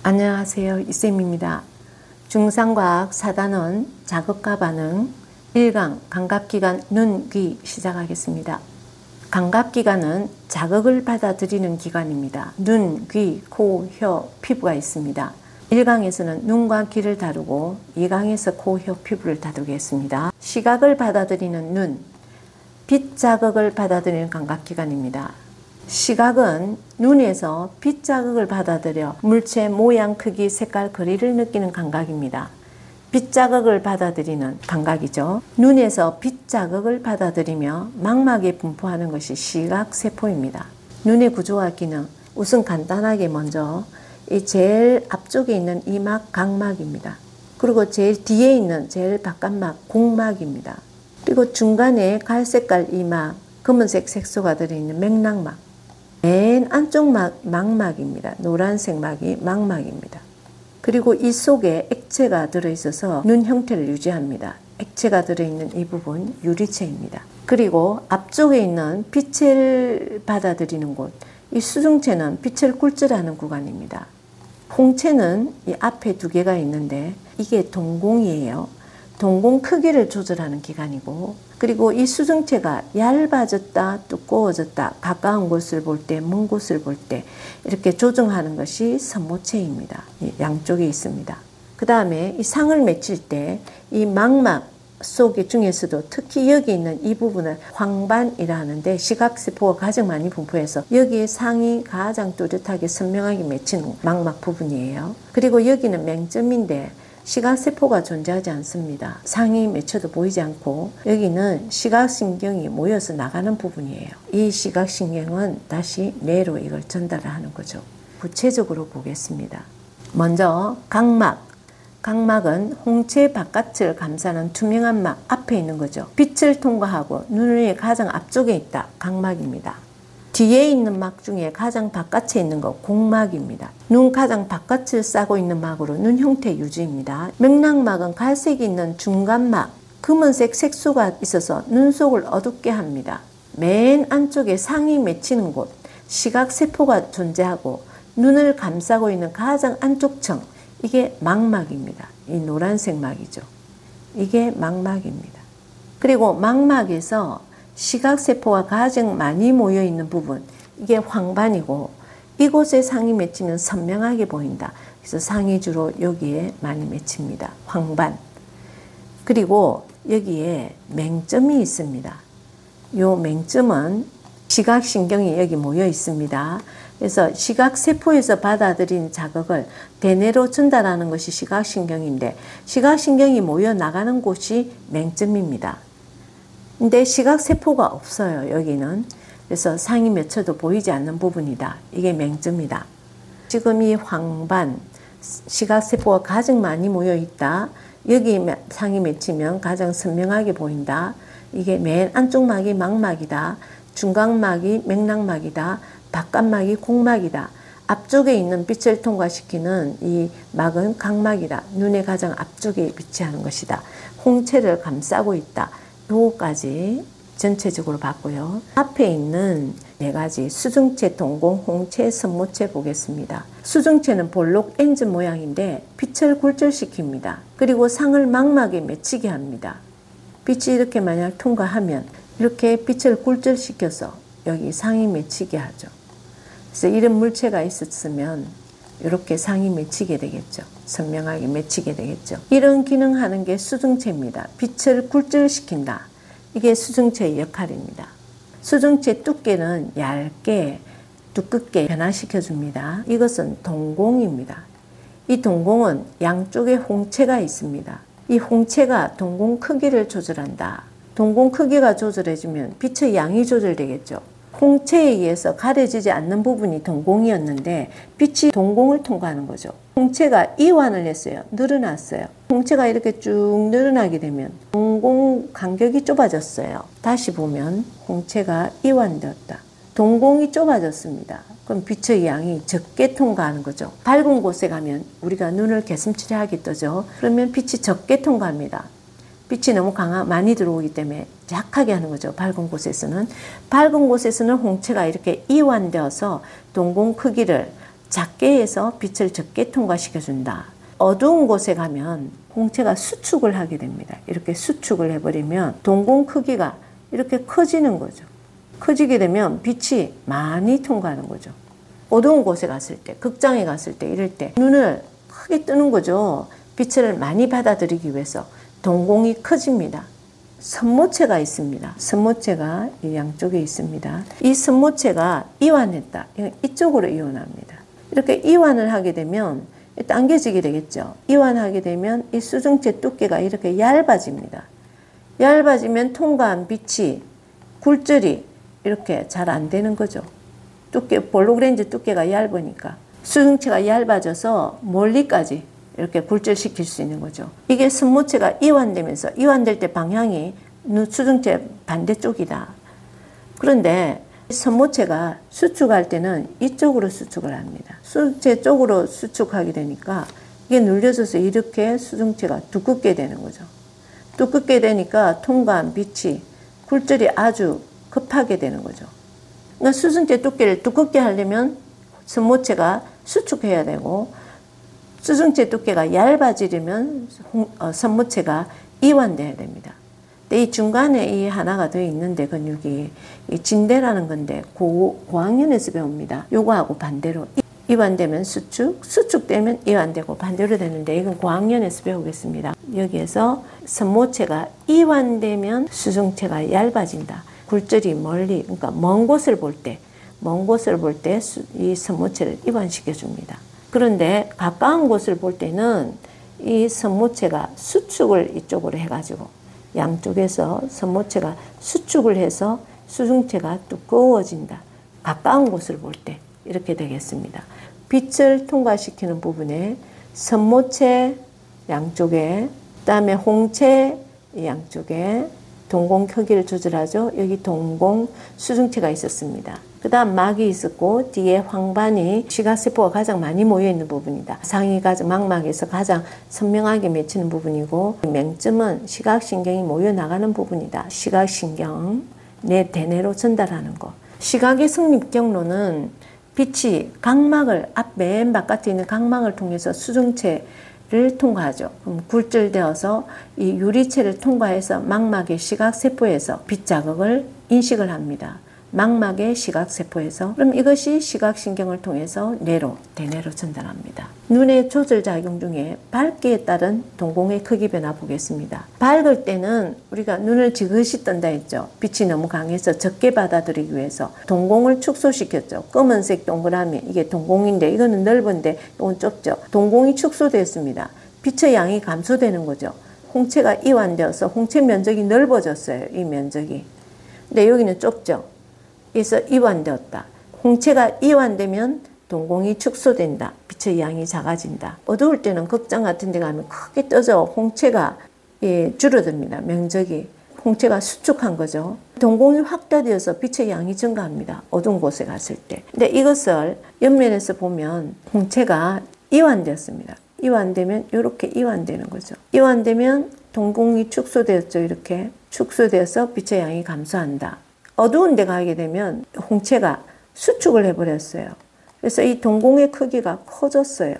안녕하세요. 이쌤입니다. 중상과학 4단원 자극과 반응 1강 감각기관 눈, 귀 시작하겠습니다. 감각기관은 자극을 받아들이는 기관입니다. 눈, 귀, 코, 혀, 피부가 있습니다. 1강에서는 눈과 귀를 다루고 2강에서 코, 혀, 피부를 다루겠습니다. 시각을 받아들이는 눈, 빛 자극을 받아들이는 감각기관입니다. 시각은 눈에서 빛 자극을 받아들여 물체 모양, 크기, 색깔, 거리를 느끼는 감각입니다. 빛 자극을 받아들이는 감각이죠. 눈에서 빛 자극을 받아들이며 망막에 분포하는 것이 시각세포입니다. 눈의 구조와 기능, 우선 간단하게 먼저 이 제일 앞쪽에 있는 이막 각막입니다. 그리고 제일 뒤에 있는 제일 바깥막 공막입니다. 그리고 중간에 갈색깔 이막, 검은색 색소가 들어있는 맥락막, 맨 안쪽 망막입니다. 노란색 막이 망막입니다. 그리고 이 속에 액체가 들어있어서 눈 형태를 유지합니다. 액체가 들어있는 이 부분 유리체입니다. 그리고 앞쪽에 있는 빛을 받아들이는 곳, 이 수중체는 빛을 굴절하는 구간입니다. 홍채는 이 앞에 두 개가 있는데 이게 동공이에요. 동공 크기를 조절하는 기관이고, 그리고 이 수중체가 얇아졌다 두꺼워졌다 가까운 곳을 볼 때 먼 곳을 볼 때 이렇게 조정하는 것이 선모체입니다. 양쪽에 있습니다. 그 다음에 이 상을 맺힐 때 이 망막 속에 중에서도 특히 여기 있는 이 부분을 황반이라 하는데 시각세포가 가장 많이 분포해서 여기에 상이 가장 뚜렷하게 선명하게 맺히는 망막 부분이에요. 그리고 여기는 맹점인데 시각세포가 존재하지 않습니다. 상이 맺혀도 보이지 않고 여기는 시각신경이 모여서 나가는 부분이에요. 이 시각신경은 다시 뇌로 이걸 전달을 하는 거죠. 구체적으로 보겠습니다. 먼저 각막. 각막은 홍채 바깥을 감싸는 투명한 막 앞에 있는 거죠. 빛을 통과하고 눈의 가장 앞쪽에 있다. 각막입니다. 뒤에 있는 막 중에 가장 바깥에 있는 거 공막입니다. 눈 가장 바깥을 싸고 있는 막으로 눈 형태 유지입니다. 맥락막은 갈색이 있는 중간막, 검은색 색소가 있어서 눈 속을 어둡게 합니다. 맨 안쪽에 상이 맺히는 곳, 시각세포가 존재하고 눈을 감싸고 있는 가장 안쪽 층, 이게 망막입니다. 이 노란색 막이죠. 이게 망막입니다. 그리고 망막에서 시각세포가 가장 많이 모여있는 부분, 이게 황반이고 이곳에 상이 맺히면 선명하게 보인다. 그래서 상이 주로 여기에 많이 맺힙니다. 황반. 그리고 여기에 맹점이 있습니다. 이 맹점은 시각신경이 여기 모여 있습니다. 그래서 시각세포에서 받아들인 자극을 대뇌로 전달하는 것이 시각신경인데 시각신경이 모여 나가는 곳이 맹점입니다. 근데 시각세포가 없어요. 여기는. 그래서 상이 맺혀도 보이지 않는 부분이다. 이게 맹점이다. 지금 이 황반, 시각세포가 가장 많이 모여있다. 여기 상이 맺히면 가장 선명하게 보인다. 이게 맨 안쪽 막이 망막이다. 중간막이 맥락막이다. 바깥막이 공막이다. 앞쪽에 있는 빛을 통과시키는 이 막은 각막이다. 눈의 가장 앞쪽에 위치하는 것이다. 홍채를 감싸고 있다. 요거까지 전체적으로 봤고요. 앞에 있는 네 가지 수중체, 동공, 홍채, 선모체 보겠습니다. 수중체는 볼록 엔즈 모양인데 빛을 굴절시킵니다. 그리고 상을 망막에 맺히게 합니다. 빛이 이렇게 만약 통과하면 이렇게 빛을 굴절시켜서 여기 상이 맺히게 하죠. 그래서 이런 물체가 있었으면 이렇게 상이 맺히게 되겠죠. 선명하게 맺히게 되겠죠. 이런 기능하는 게 수중체입니다. 빛을 굴절시킨다. 이게 수중체의 역할입니다. 수중체 두께는 얇게 두껍게 변화시켜줍니다. 이것은 동공입니다. 이 동공은 양쪽에 홍채가 있습니다. 이 홍채가 동공 크기를 조절한다. 동공 크기가 조절해주면 빛의 양이 조절되겠죠. 홍채에 의해서 가려지지 않는 부분이 동공이었는데 빛이 동공을 통과하는 거죠. 홍채가 이완을 했어요. 늘어났어요. 홍채가 이렇게 쭉 늘어나게 되면 동공 간격이 좁아졌어요. 다시 보면 홍채가 이완되었다. 동공이 좁아졌습니다. 그럼 빛의 양이 적게 통과하는 거죠. 밝은 곳에 가면 우리가 눈을 개슴츠레하게 뜨죠. 그러면 빛이 적게 통과합니다. 빛이 너무 많이 들어오기 때문에 약하게 하는 거죠. 밝은 곳에서는. 밝은 곳에서는 홍채가 이렇게 이완되어서 동공 크기를 작게 해서 빛을 적게 통과시켜준다. 어두운 곳에 가면 홍채가 수축을 하게 됩니다. 이렇게 수축을 해버리면 동공 크기가 이렇게 커지는 거죠. 커지게 되면 빛이 많이 통과하는 거죠. 어두운 곳에 갔을 때, 극장에 갔을 때, 이럴 때 눈을 크게 뜨는 거죠. 빛을 많이 받아들이기 위해서 동공이 커집니다. 선모체가 있습니다. 선모체가 이 양쪽에 있습니다. 이 선모체가 이완했다. 이쪽으로 이완합니다. 이렇게 이완을 하게 되면 당겨지게 되겠죠. 이완하게 되면 이 수증체 두께가 이렇게 얇아집니다. 얇아지면 통과한 빛이 굴절이 이렇게 잘 안 되는 거죠. 볼로그랜지 두께가 얇으니까 수증체가 얇아져서 멀리까지 이렇게 굴절시킬 수 있는 거죠. 이게 선모체가 이완되면서 이완될 때 방향이 수증체 반대쪽이다. 그런데 선모체가 수축할 때는 이쪽으로 수축을 합니다. 수증체 쪽으로 수축하게 되니까 이게 눌려져서 이렇게 수증체가 두껍게 되는 거죠. 두껍게 되니까 통과한 빛이 굴절이 아주 급하게 되는 거죠. 그러니까 수증체 두께를 두껍게 하려면 선모체가 수축해야 되고 수증체 두께가 얇아지려면 선모체가 이완돼야 됩니다. 근데 이 중간에 이 하나가 더 있는데 근육이 이 진대라는 건데 고학년에서 배웁니다. 요거하고 반대로 이완되면 수축, 수축되면 이완되고 반대로 되는데 이건 고학년에서 배우겠습니다. 여기에서 선모체가 이완되면 수증체가 얇아진다. 굴절이 멀리, 그러니까 먼 곳을 볼 때 이 선모체를 이완시켜 줍니다. 그런데 가까운 곳을 볼 때는 이 선모체가 수축을 이쪽으로 해가지고 양쪽에서 선모체가 수축을 해서 수증체가 두꺼워진다. 가까운 곳을 볼 때 이렇게 되겠습니다. 빛을 통과시키는 부분에 선모체 양쪽에, 그다음에 홍채 양쪽에 동공 크기를 조절하죠. 여기 동공 수증체가 있었습니다. 그 다음 막이 있었고 뒤에 황반이 시각세포가 가장 많이 모여있는 부분이다. 상위가 망막에서 가장 선명하게 맺히는 부분이고 맹점은 시각신경이 모여나가는 부분이다. 시각신경, 내 대뇌로 전달하는 거. 시각의 성립 경로는 빛이 각막을 맨 바깥에 있는 각막을 통해서 수증체를 통과하죠. 그럼 굴절되어서 이 유리체를 통과해서 망막의 시각세포에서 빛 자극을 인식을 합니다. 망막의 시각세포에서. 그럼 이것이 시각신경을 통해서 뇌로, 대뇌로 전달합니다. 눈의 조절작용 중에 밝기에 따른 동공의 크기 변화 보겠습니다. 밝을 때는 우리가 눈을 지그시 뜬다 했죠. 빛이 너무 강해서 적게 받아들이기 위해서 동공을 축소시켰죠. 검은색 동그라미, 이게 동공인데 이거는 넓은데 이건 좁죠. 동공이 축소됐습니다. 빛의 양이 감소되는 거죠. 홍채가 이완되어서 홍채 면적이 넓어졌어요. 이 면적이. 근데 여기는 좁죠. 그래서 이완되었다. 홍채가 이완되면 동공이 축소된다. 빛의 양이 작아진다. 어두울 때는 극장 같은 데 가면 크게 떠져 홍채가 줄어듭니다. 면적이. 홍채가 수축한 거죠. 동공이 확대되어서 빛의 양이 증가합니다. 어두운 곳에 갔을 때. 근데 이것을 옆면에서 보면 홍채가 이완되었습니다. 이완되면 이렇게 이완되는 거죠. 이완되면 동공이 축소되었죠. 이렇게 축소되어서 빛의 양이 감소한다. 어두운 데 가게 되면 홍채가 수축을 해버렸어요. 그래서 이 동공의 크기가 커졌어요.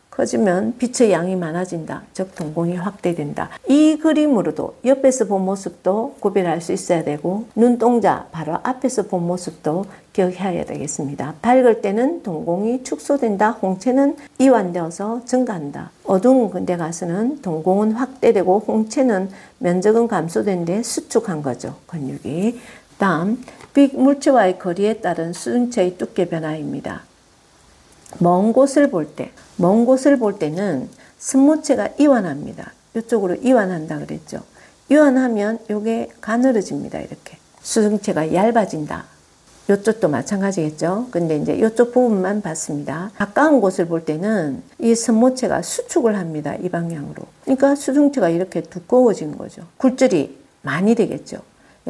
커지면 빛의 양이 많아진다. 즉 동공이 확대된다. 이 그림으로도 옆에서 본 모습도 구별할 수 있어야 되고 눈동자 바로 앞에서 본 모습도 기억해야 되겠습니다. 밝을 때는 동공이 축소된다. 홍채는 이완되어서 증가한다. 어두운 데 가서는 동공은 확대되고 홍채는 면적은 감소된데 수축한 거죠. 근육이. 다음, 빛 물체와의 거리에 따른 수증체의 두께 변화입니다. 먼 곳을 볼 때는 선모체가 이완합니다. 이쪽으로 이완한다 그랬죠. 이완하면 이게 가늘어집니다. 이렇게. 수증체가 얇아진다. 이쪽도 마찬가지겠죠. 근데 이제 이쪽 부분만 봤습니다. 가까운 곳을 볼 때는 이 선모체가 수축을 합니다. 이 방향으로. 그러니까 수증체가 이렇게 두꺼워진 거죠. 굴절이 많이 되겠죠.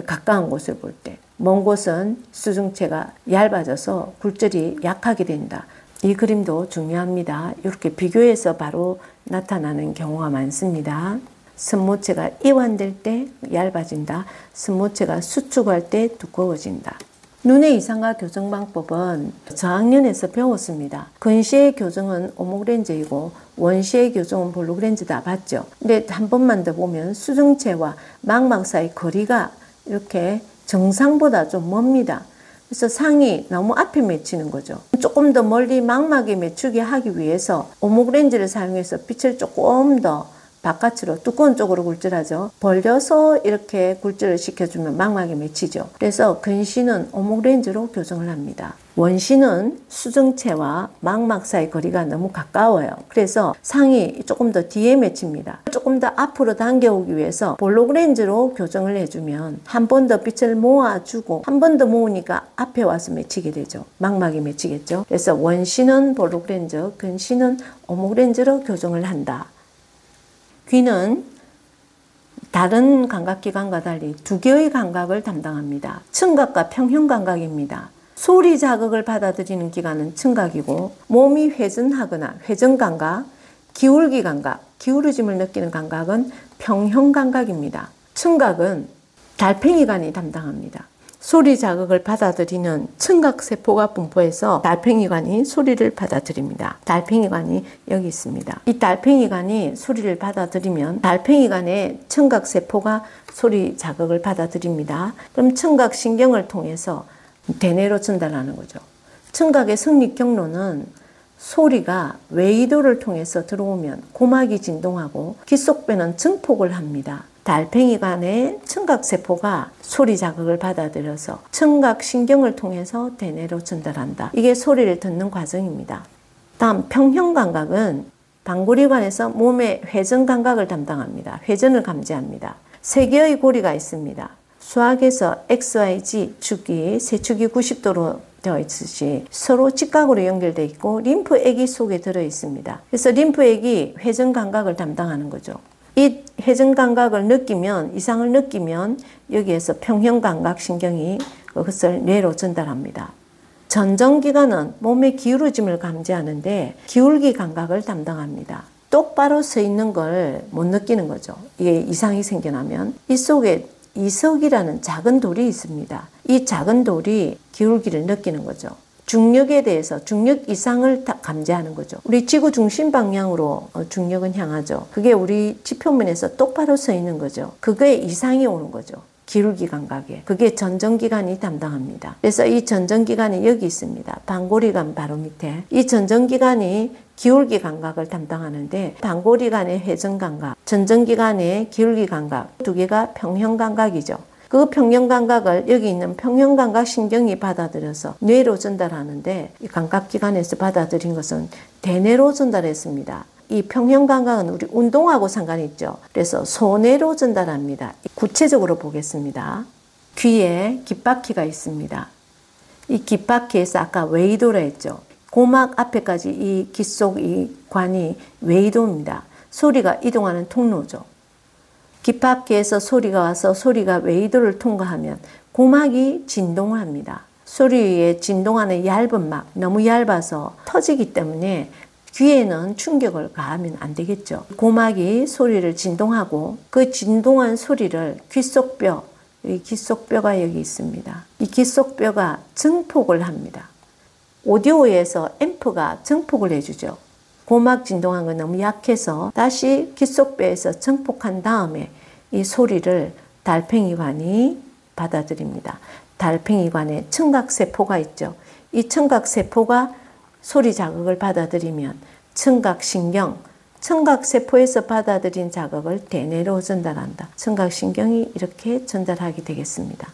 가까운 곳을 볼 때. 먼 곳은 수증체가 얇아져서 굴절이 약하게 된다. 이 그림도 중요합니다. 이렇게 비교해서 바로 나타나는 경우가 많습니다. 선모체가 이완될 때 얇아진다. 선모체가 수축할 때 두꺼워진다. 눈의 이상과 교정 방법은 저학년에서 배웠습니다. 근시의 교정은 오목렌즈이고 원시의 교정은 볼록렌즈다 봤죠. 근데 한 번만 더 보면 수정체와 망막 사이 거리가 이렇게 정상보다 좀 멉니다. 그래서 상이 너무 앞에 맺히는 거죠. 조금 더 멀리 망막에 맺히게 하기 위해서 오목렌즈를 사용해서 빛을 조금 더 바깥으로 두꺼운 쪽으로 굴절하죠. 벌려서 이렇게 굴절을 시켜주면 망막에 맺히죠. 그래서 근시는 오목렌즈로 교정을 합니다. 원시는 수정체와 망막 사이 거리가 너무 가까워요. 그래서 상이 조금 더 뒤에 맺힙니다. 조금 더 앞으로 당겨오기 위해서 볼록렌즈로 교정을 해주면 한 번 더 빛을 모아주고 한 번 더 모으니까 앞에 와서 맺히게 되죠. 망막에 맺히겠죠. 그래서 원시는 볼록렌즈, 근시는 오목렌즈로 교정을 한다. 귀는 다른 감각기관과 달리 두 개의 감각을 담당합니다. 청각과 평형감각입니다. 소리 자극을 받아들이는 기관은 청각이고 몸이 회전하거나 회전감각, 기울기 감각, 기울어짐을 느끼는 감각은 평형감각입니다. 청각은 달팽이관이 담당합니다. 소리 자극을 받아들이는 청각세포가 분포해서 달팽이관이 소리를 받아들입니다. 달팽이관이 여기 있습니다. 이 달팽이관이 소리를 받아들이면 달팽이관의 청각세포가 소리 자극을 받아들입니다. 그럼 청각신경을 통해서 대뇌로 전달하는 거죠. 청각의 성립 경로는 소리가 웨이도를 통해서 들어오면 고막이 진동하고 귓속배는 증폭을 합니다. 달팽이관의 청각세포가 소리 자극을 받아들여서 청각신경을 통해서 대뇌로 전달한다. 이게 소리를 듣는 과정입니다. 다음 평형감각은 방구리관에서 몸의 회전감각을 담당합니다. 회전을 감지합니다. 세 개의 고리가 있습니다. 수학에서 XYZ 축이 세 축이 90도로 되어 있듯이 서로 직각으로 연결되어 있고 림프액이 속에 들어 있습니다. 그래서 림프액이 회전감각을 담당하는 거죠. 이 회전감각을 느끼면, 이상을 느끼면 여기에서 평형감각신경이 그것을 뇌로 전달합니다. 전정기관은 몸의 기울어짐을 감지하는데 기울기 감각을 담당합니다. 똑바로 서 있는 걸 못 느끼는 거죠. 이게 이상이 생겨나면 이 속에 이석이라는 작은 돌이 있습니다. 이 작은 돌이 기울기를 느끼는 거죠. 중력에 대해서 중력 이상을 감지하는 거죠. 우리 지구 중심 방향으로 중력은 향하죠. 그게 우리 지표면에서 똑바로 서 있는 거죠. 그거에 이상이 오는 거죠. 기울기 감각에. 그게 전정기관이 담당합니다. 그래서 이 전정기관이 여기 있습니다. 방고리관 바로 밑에. 이 전정기관이 기울기 감각을 담당하는데 방고리관의 회전 감각, 전정기관의 기울기 감각 두 개가 평형 감각이죠. 그 평형감각을 여기 있는 평형감각 신경이 받아들여서 뇌로 전달하는데 이 감각기관에서 받아들인 것은 대뇌로 전달했습니다. 이 평형감각은 우리 운동하고 상관이 있죠. 그래서 소뇌로 전달합니다. 구체적으로 보겠습니다. 귀에 귓바퀴가 있습니다. 이 귓바퀴에서 아까 웨이도라 했죠. 고막 앞에까지 이 귓속 이 관이 웨이도입니다. 소리가 이동하는 통로죠. 귓바퀴에서 소리가 와서 소리가 웨이도를 통과하면 고막이 진동을 합니다. 소리에 진동하는 얇은 막, 너무 얇아서 터지기 때문에 귀에는 충격을 가하면 안 되겠죠. 고막이 소리를 진동하고 그 진동한 소리를 귓속뼈, 이 귓속뼈가 여기 있습니다. 이 귓속뼈가 증폭을 합니다. 오디오에서 앰프가 증폭을 해주죠. 고막 진동한 건 너무 약해서 다시 귓속뼈에서 증폭한 다음에 이 소리를 달팽이관이 받아들입니다. 달팽이관에 청각세포가 있죠. 이 청각세포가 소리 자극을 받아들이면 청각신경, 청각세포에서 받아들인 자극을 대뇌로 전달한다. 청각신경이 이렇게 전달하게 되겠습니다.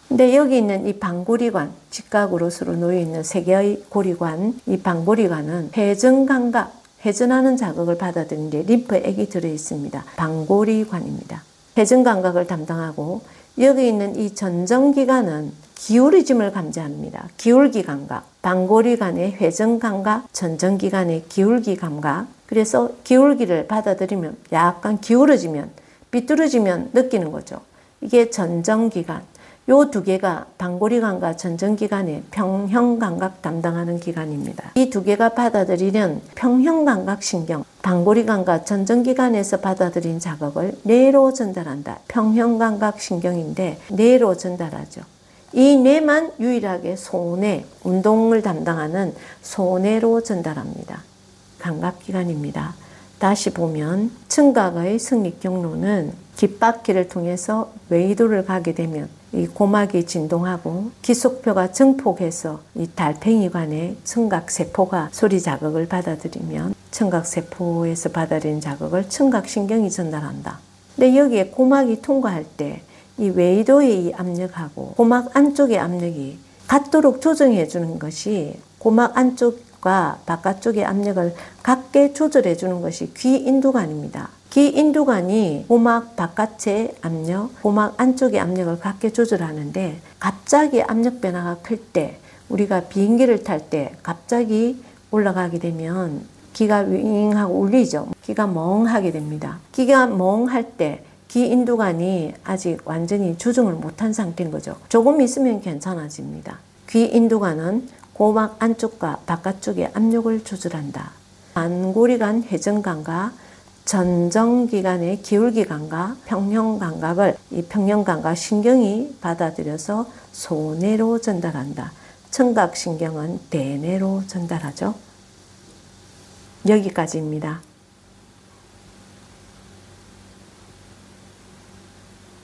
근데 여기 있는 이 방고리관, 직각으로 서로 놓여있는 세 개의 고리관, 이 방고리관은 회전감각, 회전하는 자극을 받아들이는데 림프액이 들어있습니다. 방고리관입니다. 회전감각을 담당하고 여기 있는 이 전정기관은 기울어짐을 감지합니다. 기울기 감각, 방고리관의 회전감각, 전정기관의 기울기 감각. 그래서 기울기를 받아들이면 약간 기울어지면, 삐뚤어지면 느끼는 거죠. 이게 전정기관. 요 두 개가 방고리관과 전정기관의 평형감각 담당하는 기관입니다. 이 두 개가 받아들이는 평형감각신경, 방고리관과 전정기관에서 받아들인 자극을 뇌로 전달한다. 평형감각신경인데 뇌로 전달하죠. 이 뇌만 유일하게 소뇌, 운동을 담당하는 소뇌로 전달합니다. 감각기관입니다. 다시 보면 청각의 성립 경로는 귓바퀴를 통해서 외이도를 가게 되면 이 고막이 진동하고 기속표가 증폭해서 이 달팽이관의 청각세포가 소리 자극을 받아들이면 청각세포에서 받아들인 자극을 청각신경이 전달한다. 근데 여기에 고막이 통과할 때 이 외이도의 이 압력하고 고막 안쪽의 압력이 같도록 조정해 주는 것이 고막 안쪽과 바깥쪽의 압력을 같게 조절해 주는 것이 귀인두관입니다. 귀인두관이 고막 바깥의 압력, 고막 안쪽의 압력을 같게 조절하는데 갑자기 압력 변화가 클 때 우리가 비행기를 탈 때 갑자기 올라가게 되면 귀가 윙하고 울리죠. 귀가 멍하게 됩니다. 귀가 멍할 때 귀인두관이 아직 완전히 조정을 못한 상태인 거죠. 조금 있으면 괜찮아집니다. 귀인두관은 고막 안쪽과 바깥쪽의 압력을 조절한다. 안고리관 회전감과 전정기관의 기울기감과 평형감각을 이 평형감각 신경이 받아들여서 소뇌로 전달한다. 청각신경은 대뇌로 전달하죠. 여기까지입니다.